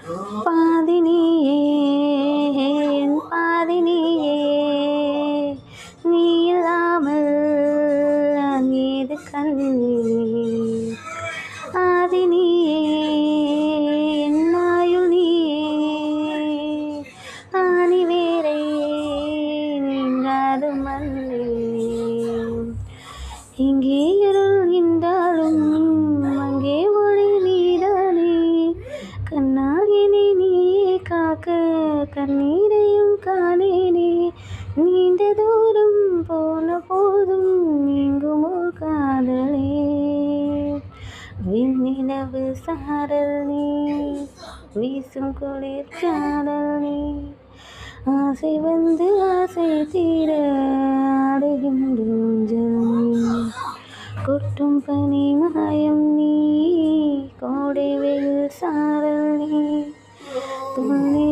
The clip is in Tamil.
பாதி நீயே என் பாதி நீயே, நீ இல்லாமல் நான் ஏது கண்ணீர். ஆதி நீயே என் ஆயுள் நீயே, ஆணி வேரை நீங்காது மண்ணே. இங்கே இருள்கின்றாலும் அங்கே ஒளி நீதானே, கண்ணாகினி நீயே காக்க கண்ணீரையும் காணேனே. நீண்ட தூரம் போன போதும் நீங்குமோ காதலே, விண்ணிலவு சாரல் நீ, வீசும் குளிர் சாரல் நீ. ஆசை வந்து ஆசை தீர ஆடுகின்ற ஊஞ்சல் நீ, கொட்டும் பனி மாயம் நீ, கோடை வெயில் சாரல் நீ, துள்ளி